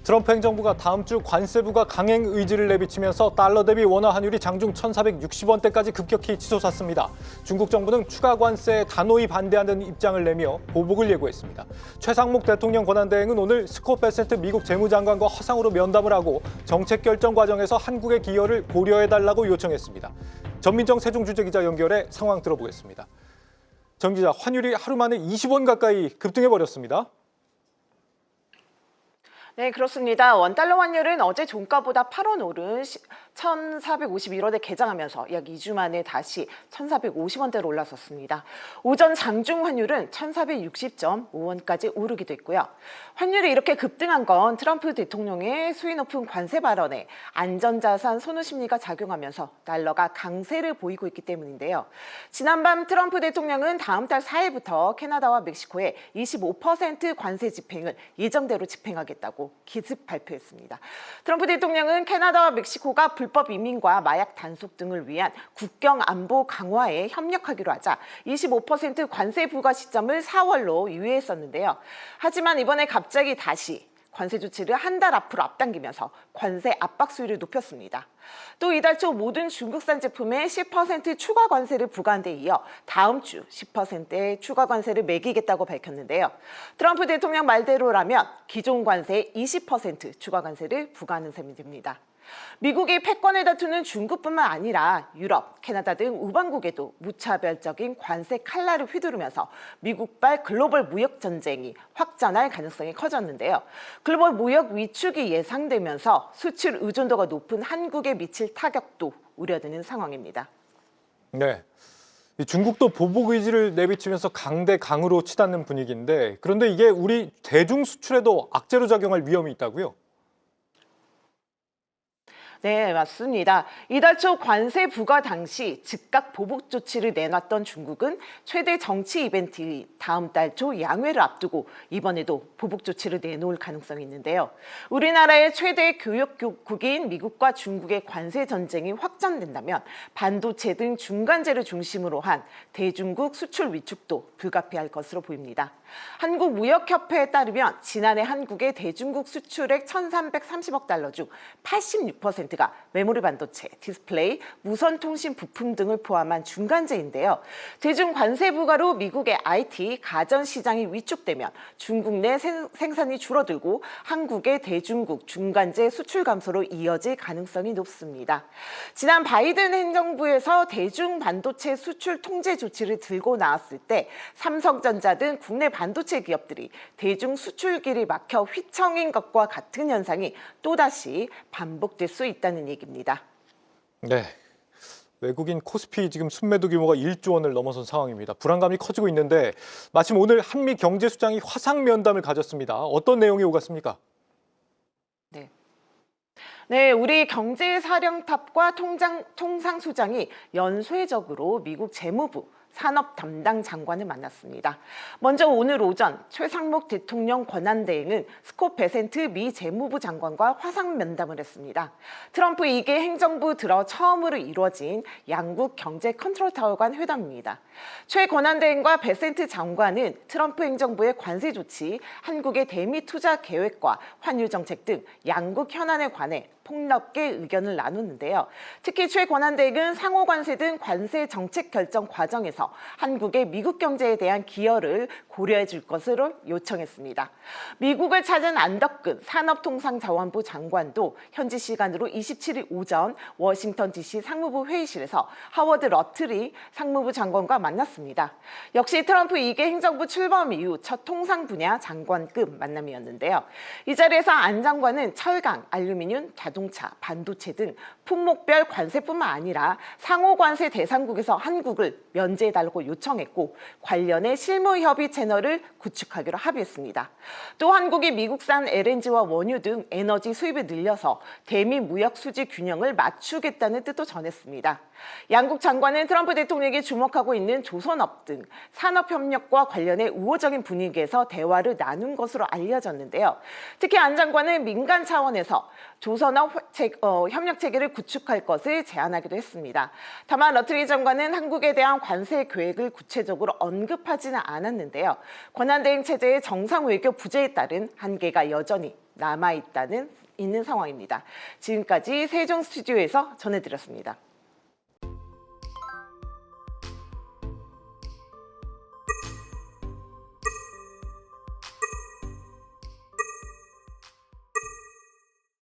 트럼프 행정부가 다음 주 관세부가 강행 의지를 내비치면서 달러 대비 원화 환율이 장중 1,460원대까지 급격히 치솟았습니다. 중국 정부는 추가 관세에 단호히 반대하는 입장을 내며 보복을 예고했습니다. 최상목 대통령 권한대행은 오늘 스콧 베센트 미국 재무장관과 화상으로 면담을 하고 정책 결정 과정에서 한국의 기여를 고려해달라고 요청했습니다. 전민정 세종주재기자 연결해 상황 들어보겠습니다. 정 기자, 환율이 하루 만에 20원 가까이 급등해버렸습니다. 네, 그렇습니다. 원달러 환율은 어제 종가보다 8원 오른 1,451원에 개장하면서 약 2주 만에 다시 1,450원대로 올라섰습니다. 오전 장중 환율은 1,460.5원까지 오르기도 했고요. 환율이 이렇게 급등한 건 트럼프 대통령의 수위 높은 관세 발언에 안전자산 선호 심리가 작용하면서 달러가 강세를 보이고 있기 때문인데요. 지난밤 트럼프 대통령은 다음 달 4일부터 캐나다와 멕시코에 25% 관세 집행을 예정대로 집행하겠다고 기습 발표했습니다. 트럼프 대통령은 캐나다와 멕시코가 불법 이민과 마약 단속 등을 위한 국경 안보 강화에 협력하기로 하자 25% 관세 부과 시점을 4월로 유예했었는데요. 하지만 이번에 갑자기 다시 관세 조치를 한 달 앞으로 앞당기면서 관세 압박 수위를 높였습니다. 또 이달 초 모든 중국산 제품에 10% 추가 관세를 부과한 데 이어 다음 주 10%의 추가 관세를 매기겠다고 밝혔는데요. 트럼프 대통령 말대로라면 기존 관세에 20% 추가 관세를 부과하는 셈이 됩니다. 미국이 패권을 다투는 중국뿐만 아니라 유럽, 캐나다 등 우방국에도 무차별적인 관세 칼날을 휘두르면서 미국발 글로벌 무역 전쟁이 확전할 가능성이 커졌는데요. 글로벌 무역 위축이 예상되면서 수출 의존도가 높은 한국에 미칠 타격도 우려되는 상황입니다. 네, 중국도 보복 의지를 내비치면서 강대강으로 치닫는 분위기인데, 그런데 이게 우리 대중 수출에도 악재로 작용할 위험이 있다고요? 네, 맞습니다. 이달 초 관세 부과 당시 즉각 보복 조치를 내놨던 중국은 최대 정치 이벤트인 다음 달 초 양회를 앞두고 이번에도 보복 조치를 내놓을 가능성이 있는데요. 우리나라의 최대 교역국인 미국과 중국의 관세 전쟁이 확전된다면 반도체 등 중간재를 중심으로 한 대중국 수출 위축도 불가피할 것으로 보입니다. 한국무역협회에 따르면 지난해 한국의 대중국 수출액 1,330억 달러 중 86%가 메모리 반도체, 디스플레이, 무선통신 부품 등을 포함한 중간재인데요. 대중 관세 부과로 미국의 IT, 가전시장이 위축되면 중국 내 생산이 줄어들고 한국의 대중국 중간재 수출 감소로 이어질 가능성이 높습니다. 지난 바이든 행정부에서 대중 반도체 수출 통제 조치를 들고 나왔을 때 삼성전자 등 국내 반도체 기업들이 대중 수출길이 막혀 휘청인 것과 같은 현상이 또다시 반복될 수 있다는 얘기입니다. 네, 외국인 코스피 지금 순매도 규모가 1조 원을 넘어선 상황입니다. 불안감이 커지고 있는데 마침 오늘 한미 경제수장이 화상 면담을 가졌습니다. 어떤 내용이 오갔습니까? 네, 우리 경제사령탑과 통상수장이 연쇄적으로 미국 재무부 산업 담당 장관을 만났습니다. 먼저 오늘 오전 최상목 대통령 권한대행은 스콧 베센트 미 재무부 장관과 화상 면담을 했습니다. 트럼프 2개 행정부 들어 처음으로 이루어진 양국 경제 컨트롤 타워 간 회담입니다. 최 권한대행과 베센트 장관은 트럼프 행정부의 관세 조치, 한국의 대미 투자 계획과 환율 정책 등 양국 현안에 관해 폭넓게 의견을 나눴는데요. 특히 최 권한대행은 상호 관세 등 관세 정책 결정 과정에서 한국의 미국 경제에 대한 기여를 고려해 줄 것으로 요청했습니다. 미국을 찾은 안덕근 산업통상자원부 장관도 현지 시간으로 27일 오전 워싱턴 DC 상무부 회의실에서 하워드 러틀리 상무부 장관과 만났습니다. 역시 트럼프 2개 행정부 출범 이후 첫 통상 분야 장관급 만남이었는데요. 이 자리에서 안 장관은 철강, 알루미늄, 자동차, 반도체 등 품목별 관세뿐만 아니라 상호 관세 대상국에서 한국을 면제해달라고 요청했고 관련해 실무 협의 채널을 구축하기로 합의했습니다. 또 한국이 미국산 LNG와 원유 등 에너지 수입을 늘려서 대미 무역 수지 균형을 맞추겠다는 뜻도 전했습니다. 양국 장관은 트럼프 대통령이 주목하고 있는 조선업 등 산업협력과 관련해 우호적인 분위기에서 대화를 나눈 것으로 알려졌는데요. 특히 안 장관은 민간 차원에서 조선업 협력 체계를 구축할 것을 제안하기도 했습니다. 다만 러틀리 장관은 한국에 대한 관세 계획을 구체적으로 언급하지는 않았는데요. 권한대행 체제의 정상 외교 부재에 따른 한계가 여전히 남아 있는 상황입니다. 지금까지 세종 스튜디오에서 전해드렸습니다.